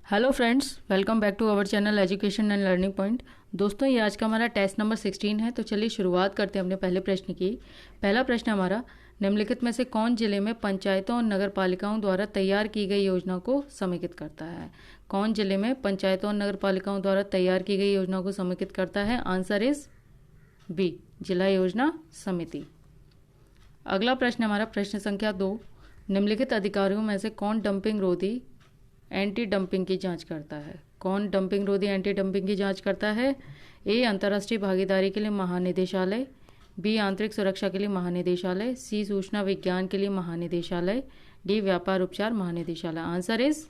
Hello friends, welcome back to our channel education and learning point. दोस्तों, ये आज का हमारा टेस्ट नंबर 16 है। तो चलिए शुरुआत करते हैं अपने पहले प्रश्न की। पहला प्रश्न हमारा, निम्नलिखित में से कौन जिले में पंचायतों और नगर पालिकाओं द्वारा तैयार की गई योजना को समेकित करता है? कौन जिले में पंचायतों और नगर पालिकाओं द्वारा तैयार की गई योजना को समेकित करता है? आंसर इज बी, जिला योजना समिति। अगला प्रश्न हमारा प्रश्न संख्या 2, निम्नलिखित अधिकारियों में से कौन डंपिंग रोधी एंटी डंपिंग की जांच करता है? कौन डंपिंग रोधी एंटी डंपिंग की जांच करता है? ए, अंतर्राष्ट्रीय भागीदारी के लिए महानिदेशालय, बी, आंतरिक सुरक्षा के लिए महानिदेशालय, सी, सूचना विज्ञान के लिए महानिदेशालय, डी, व्यापार उपचार महानिदेशालय। आंसर इज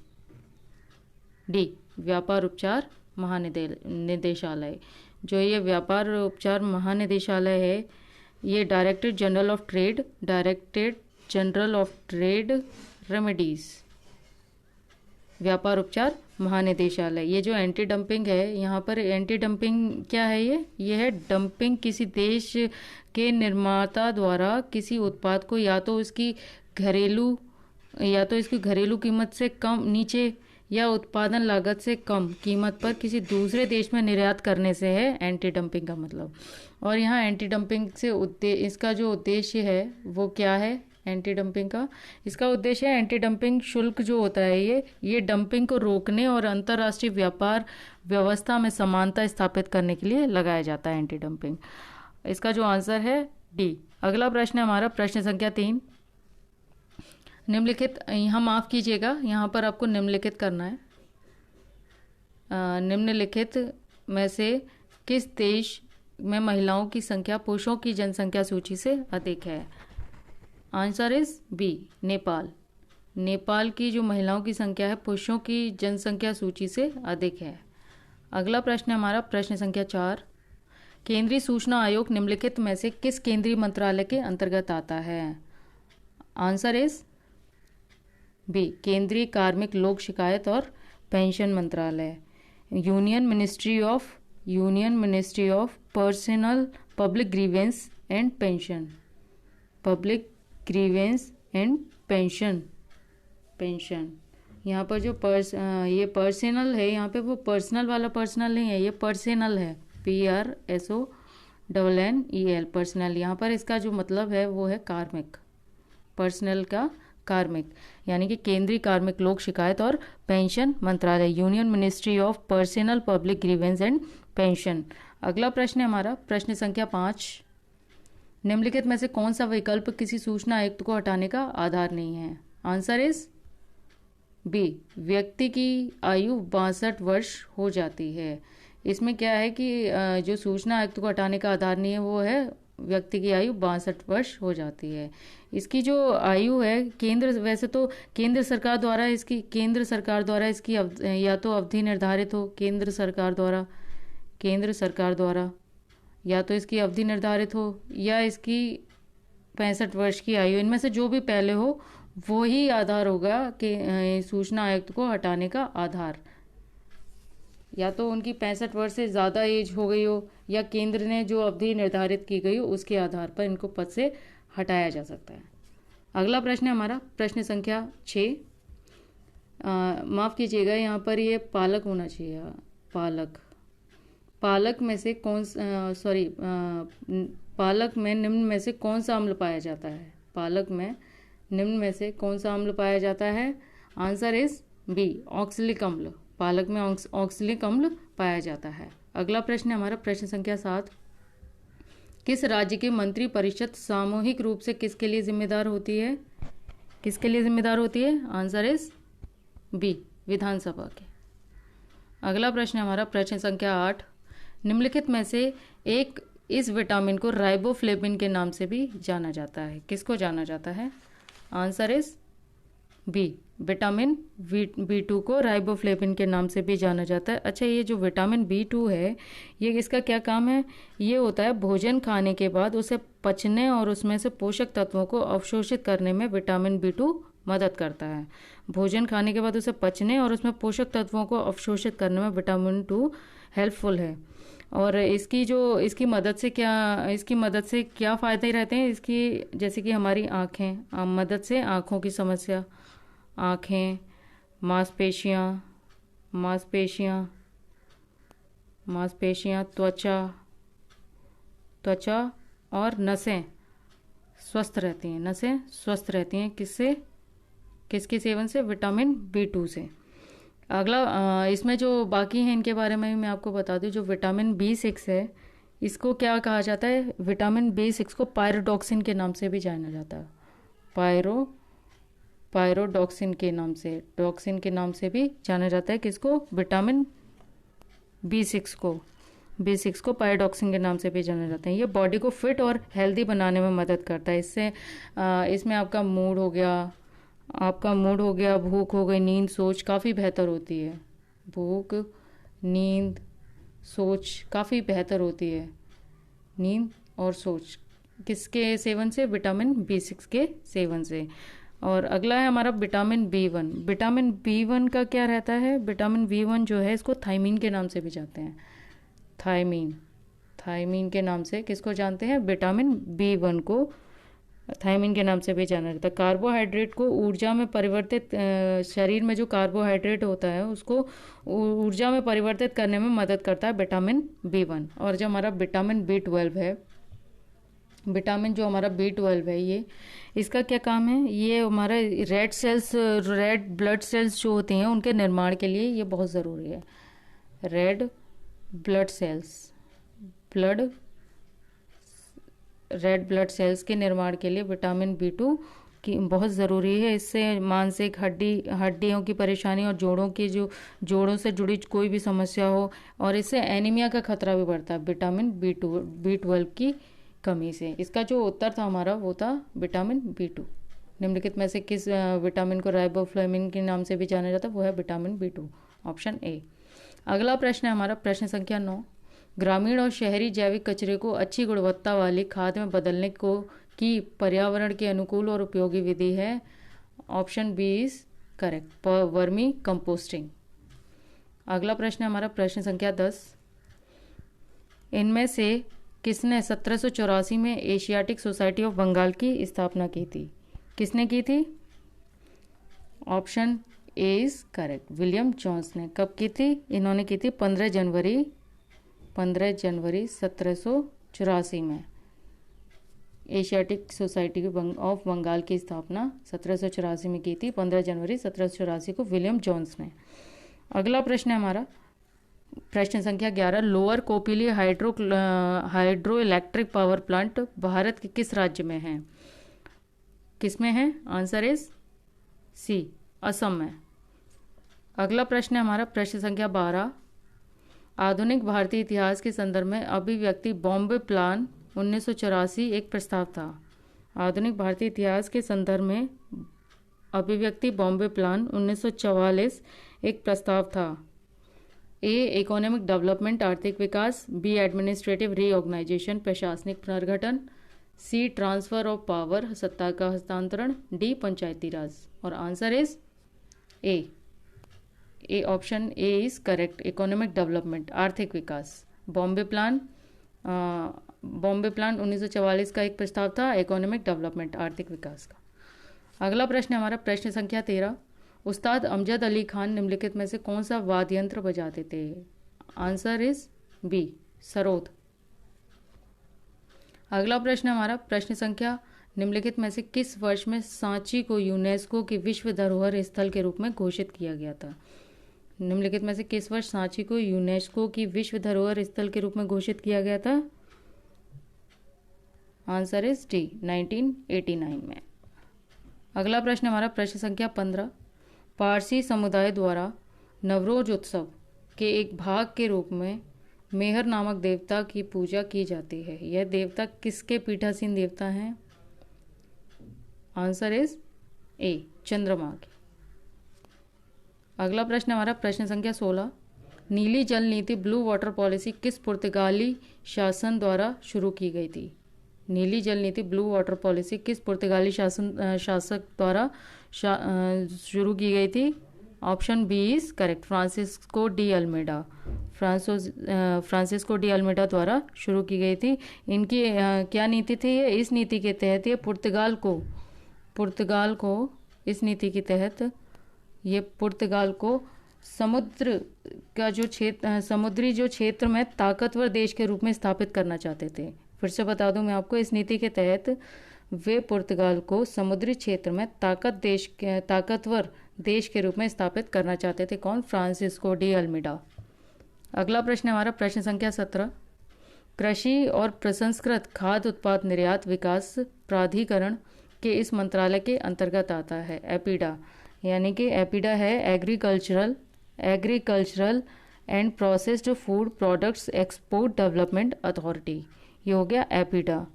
डी, व्यापार उपचार महानिदेशालय। जो ये व्यापार उपचार महानिदेशालय है, ये directorate general of trade remedies, व्यापार उपचार महानिदेशालय। ये जो एंटी डंपिंग है, यहाँ पर एंटी डंपिंग क्या है? ये है डंपिंग किसी देश के निर्माता द्वारा किसी उत्पाद को या तो इसकी घरेलू कीमत से कम नीचे या उत्पादन लागत से कम कीमत पर किसी दूसरे देश में निर्यात करने से है एंटी डंपिंग का मतलब। और यहाँ एंटी डंपिंग से इसका जो उद्देश्य है वो क्या है? एंटी डंपिंग का इसका उद्देश्य है, एंटी डंपिंग शुल्क जो होता है ये डंपिंग को रोकने और अंतर्राष्ट्रीय व्यापार व्यवस्था में समानता स्थापित करने के लिए लगाया जाता है एंटी डंपिंग। इसका जो आंसर है डी। अगला प्रश्न है हमारा प्रश्न संख्या 3, निम्नलिखित, यहाँ माफ कीजिएगा, यहाँ पर आपको निम्नलिखित करना है। निम्नलिखित में से किस देश में महिलाओं की संख्या पुरुषों की जनसंख्या सूची से अधिक है? Answer is B, Nepal. Nepal की जो महिलाओं की संख्या है पुरुषों की जनसंख्या सूची से अधिक है। अगला प्रश्न है हमारा प्रश्न संख्या 4, केंद्रीय सूचना आयोग निम्नलिखित में से किस केंद्रीय मंत्रालय के अंतर्गत आता है? आंसर इज बी, केंद्रीय कार्मिक लोक शिकायत और पेंशन मंत्रालय, union ministry of personnel public grievance and pension. यहाँ पर जो ये पर्सनल है, यहाँ पे वो पर्सनल वाला पर्सनल नहीं है, ये पर्सनल है, PRSONNEL, पर्सनल। यहाँ पर इसका जो मतलब है वो है कार्मिक, पर्सनल का कार्मिक, यानी कि केंद्रीय कार्मिक लोक शिकायत और पेंशन मंत्रालय, union ministry of personnel public grievance and pension. अगला प्रश्न है हमारा प्रश्न संख्या 5, निम्नलिखित में से कौन सा विकल्प किसी सूचना आयुक्त को हटाने का आधार नहीं है? आंसर इज बी, व्यक्ति की आयु 62 वर्ष हो जाती है। इसमें क्या है कि जो सूचना आयुक्त को हटाने का आधार नहीं है वो है व्यक्ति की आयु 62 वर्ष हो जाती है। इसकी जो आयु है वैसे तो केंद्र सरकार द्वारा इसकी या तो अवधि निर्धारित हो, केंद्र सरकार द्वारा या तो इसकी अवधि निर्धारित हो या इसकी 65 वर्ष की आयु, इनमें से जो भी पहले हो वो ही आधार होगा कि सूचना आयुक्त को हटाने का आधार। या तो उनकी 65 वर्ष से ज़्यादा एज हो गई हो या केंद्र ने जो अवधि निर्धारित की गई हो उसके आधार पर इनको पद से हटाया जा सकता है। अगला प्रश्न है हमारा प्रश्न संख्या 6, माफ़ कीजिएगा, यहाँ पर ये पालक होना चाहिए, पालक में निम्न में से कौन सा अम्ल पाया जाता है? पालक में निम्न में से कौन सा अम्ल पाया जाता है? आंसर इज बी, ऑक्सलिक अम्ल। पालक में ऑक्सलिक अम्ल पाया जाता है। अगला प्रश्न है हमारा प्रश्न संख्या 7, किस राज्य की मंत्री परिषद सामूहिक रूप से किसके लिए जिम्मेदार होती है? आंसर इज बी, विधानसभा के। अगला प्रश्न है हमारा प्रश्न संख्या 8, निम्नलिखित में से एक इस विटामिन को राइबोफ्लेविन के नाम से भी जाना जाता है। किसको जाना जाता है? Answer is B, vitamin B2 को राइबोफ्लेविन के नाम से भी जाना जाता है। अच्छा, ये जो विटामिन B2 है, ये इसका क्या काम है? ये होता है भोजन खाने के बाद उसे पचने और उसमें से पोषक तत्वों को अवशोषित करने में विटामिन B2 मदद करता है। भोजन खाने के बाद उसे पचने और उसमें पोषक तत्वों को अवशोषित करने में विटामिन 2 हेल्पफुल है। और इसकी मदद से क्या फ़ायदे रहते हैं इसकी? जैसे कि हमारी मदद से आँखों की समस्या, आँखें, मांसपेशियाँ, मांसपेशियाँ, त्वचा और नसें स्वस्थ रहती हैं। नसें स्वस्थ रहती हैं किससे? किसके सेवन से? विटामिन B2 से। अगला इसमें जो बाकी हैं इनके बारे में भी मैं आपको बता दूं। जो विटामिन B6 है, इसको क्या कहा जाता है? विटामिन B6 को पायरोडॉक्सिन के नाम से भी जाना जाता है। पायरोडॉक्सिन के नाम से, डॉक्सिन के नाम से भी जाना जाता है। किसको? विटामिन B6 को पायरोडॉक्सिन के नाम से भी जाना जाता है। ये बॉडी को फिट और हेल्दी बनाने में मदद करता है। इससे इसमें आपका मूड हो गया, भूख हो गई, नींद, सोच काफ़ी बेहतर होती है। भूख, नींद, सोच काफ़ी बेहतर होती है। नींद और सोच किसके सेवन से? विटामिन B6 के सेवन से। और अगला है हमारा विटामिन B1। विटामिन B1 का क्या रहता है? विटामिन B1 जो है इसको थायमीन के नाम से भी जानते हैं। थायमीन के नाम से किसको जानते हैं? विटामिन B1 को थायमीन के नाम से भी जाना जाता है। कार्बोहाइड्रेट को ऊर्जा में परिवर्तित, शरीर में जो कार्बोहाइड्रेट होता है उसको ऊर्जा में परिवर्तित करने में मदद करता है विटामिन B1। और जो हमारा विटामिन B12 है, विटामिन जो हमारा B12 है, ये इसका क्या काम है? ये हमारा रेड ब्लड सेल्स जो होती हैं उनके निर्माण के लिए ये बहुत ज़रूरी है। रेड ब्लड सेल्स के निर्माण के लिए विटामिन B2 की बहुत ज़रूरी है। इससे मानसिक, हड्डियों की परेशानी और जोड़ों से जुड़ी कोई भी समस्या हो, और इससे एनीमिया का खतरा भी बढ़ता है विटामिन B12 की कमी से। इसका जो उत्तर था हमारा वो था विटामिन B2। निम्नलिखित में से किस विटामिन को राइबोफ्लेविन के नाम से भी जाना जाता है? वो है विटामिन B2, ऑप्शन ए। अगला प्रश्न है हमारा प्रश्न संख्या 9। ग्रामीण और शहरी जैविक कचरे को अच्छी गुणवत्ता वाली खाद में बदलने की पर्यावरण के अनुकूल और उपयोगी विधि है? Option B is correct, vermicomposting. अगला प्रश्न है हमारा प्रश्न संख्या 10। इनमें से किसने 1784 में एशियाटिक सोसाइटी ऑफ बंगाल की स्थापना की थी? किसने की थी? Option A is correct, William Jones ने। कब की थी? इन्होंने की थी 15 जनवरी 1784 में। एशियाटिक सोसाइटी ऑफ बंगाल की स्थापना 1784 में की थी, 15 जनवरी 1784 को विलियम जोन्स ने। अगला प्रश्न है हमारा प्रश्न संख्या 11। Lower Kopili hydro electric power plant Bharat के किस राज्य में है? किस में है? आंसर इज सी, असम में। अगला प्रश्न है हमारा प्रश्न संख्या 12। आधुनिक भारतीय इतिहास के संदर्भ में अभिव्यक्ति बॉम्बे प्लान 1984 एक प्रस्ताव था। आधुनिक भारतीय इतिहास के संदर्भ में अभिव्यक्ति बॉम्बे प्लान 1944 एक प्रस्ताव था। ए इकोनॉमिक डेवलपमेंट आर्थिक विकास, बी एडमिनिस्ट्रेटिव रीऑर्गेनाइजेशन प्रशासनिक पुनर्गठन, सी ट्रांसफर ऑफ पावर सत्ता का हस्तांतरण, डी पंचायती राज। और answer is a, option A is correct, economic development आर्थिक विकास। बॉम्बे प्लान 1944 का एक प्रस्ताव था इकोनॉमिक डेवलपमेंट आर्थिक विकास का। अगला प्रश्न हमारा प्रश्न संख्या 13। उस्ताद अमजद अली खान निम्नलिखित में से कौन सा वाद्य यंत्र बजाते थे? Answer is B, sarod. अगला प्रश्न हमारा प्रश्न संख्या निम्नलिखित में से किस वर्ष में सांची को यूनेस्को की विश्व धरोहर स्थल के रूप में घोषित किया गया था? निम्नलिखित में से किस वर्ष सांची को यूनेस्को की विश्व धरोहर स्थल के रूप में घोषित किया गया था? आंसर इज डी, 1989 में। अगला प्रश्न हमारा प्रश्न संख्या 15। पारसी समुदाय द्वारा नवरोज उत्सव के एक भाग के रूप में मेहर नामक देवता की पूजा की जाती है। यह देवता किसके पीठासीन देवता हैं? आंसर इज ए, चंद्रमा की। अगला प्रश्न हमारा प्रश्न संख्या 16। नीली जल नीति ब्लू वाटर पॉलिसी किस पुर्तगाली शासन द्वारा शुरू की गई थी? नीली जल नीति ब्लू वाटर पॉलिसी किस पुर्तगाली शासक द्वारा शुरू की गई थी? Option B is correct, Francisco de Almeida द्वारा शुरू की गई थी। इनकी क्या नीति थी? इस नीति के तहत ये पुर्तगाल को इस नीति के तहत ये पुर्तगाल को समुद्र का जो क्षेत्र समुद्री जो क्षेत्र में ताकतवर देश के रूप में स्थापित करना चाहते थे। फिर से बता दूं मैं आपको, इस नीति के तहत वे पुर्तगाल को समुद्री क्षेत्र में ताकतवर देश के रूप में स्थापित करना चाहते थे। कौन? Francisco de Almeida. अगला प्रश्न हमारा प्रश्न संख्या 17। कृषि और प्रसंस्कृत खाद्य उत्पाद निर्यात विकास प्राधिकरण के इस मंत्रालय के अंतर्गत आता है एपीडा, यानी कि एपीडा है agricultural and processed food products export development authority. ये हो गया एपीडा।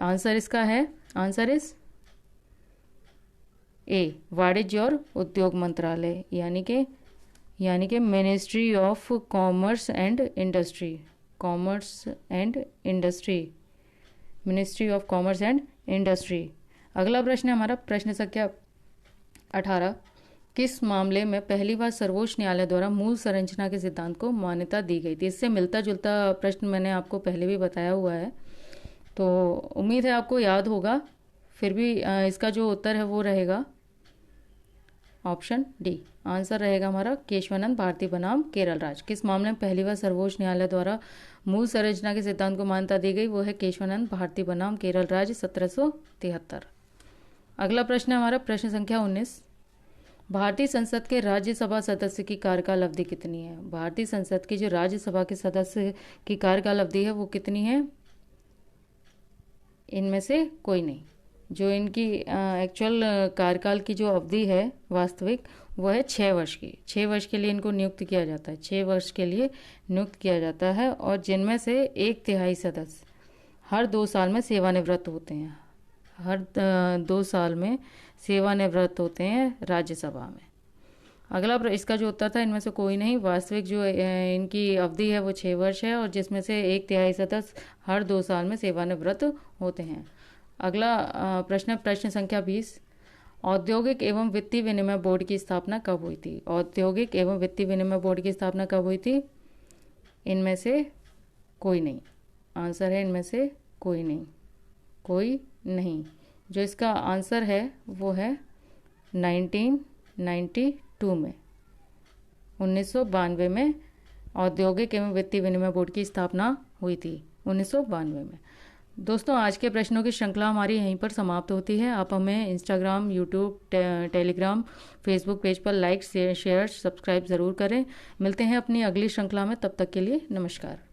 आंसर इसका है, आंसर इज ए, वाणिज्य और उद्योग मंत्रालय, यानी कि ministry of commerce and industry, ministry of commerce and industry. अगला प्रश्न है हमारा प्रश्न संख्या 18। किस मामले में पहली बार सर्वोच्च न्यायालय द्वारा मूल संरचना के सिद्धांत को मान्यता दी गई थी? इससे मिलता जुलता प्रश्न मैंने आपको पहले भी बताया हुआ है, तो उम्मीद है आपको याद होगा। फिर भी इसका जो उत्तर है वो रहेगा ऑप्शन डी। आंसर रहेगा हमारा केशवानंद भारती बनाम केरल राज्य। किस मामले में पहली बार सर्वोच्च न्यायालय द्वारा मूल संरचना के सिद्धांत को मान्यता दी गई? वो है केशवानंद भारती बनाम केरल राज्य 1773। अगला प्रश्न है हमारा प्रश्न संख्या 19। भारतीय संसद के राज्यसभा सदस्य की कार्यकाल अवधि कितनी है? भारतीय संसद की जो राज्यसभा के सदस्य की कार्यकाल अवधि है वो कितनी है? इनमें से कोई नहीं। जो इनकी एक्चुअल कार्यकाल की जो अवधि है वास्तविक, वो है 6 वर्ष की। 6 वर्ष के लिए इनको नियुक्त किया जाता है, 6 वर्ष के लिए नियुक्त किया जाता है, और जिनमें से 1/3 सदस्य हर 2 साल में सेवानिवृत्त होते हैं। हर 2 साल में सेवानिवृत्त होते हैं राज्यसभा में। अगला इसका जो उत्तर था, इनमें से कोई नहीं। वास्तविक जो इनकी अवधि है वो 6 वर्ष है, और जिसमें से 1/3 सदस्य हर 2 साल में सेवानिवृत्त होते हैं। अगला प्रश्न संख्या 20। औद्योगिक एवं वित्तीय विनिमय बोर्ड की स्थापना कब हुई थी? औद्योगिक एवं वित्तीय विनिमय बोर्ड की स्थापना कब हुई थी? इनमें से कोई नहीं। आंसर है इनमें से कोई नहीं। जो इसका आंसर है वो है 1992 में, 1992 में औद्योगिक एवं वित्तीय विनिमय बोर्ड की स्थापना हुई थी, 1992 में। दोस्तों, आज के प्रश्नों की श्रृंखला हमारी यहीं पर समाप्त होती है। आप हमें Instagram, YouTube, Telegram, Facebook page पर लाइक, शेयर, सब्सक्राइब ज़रूर करें। मिलते हैं अपनी अगली श्रृंखला में, तब तक के लिए नमस्कार।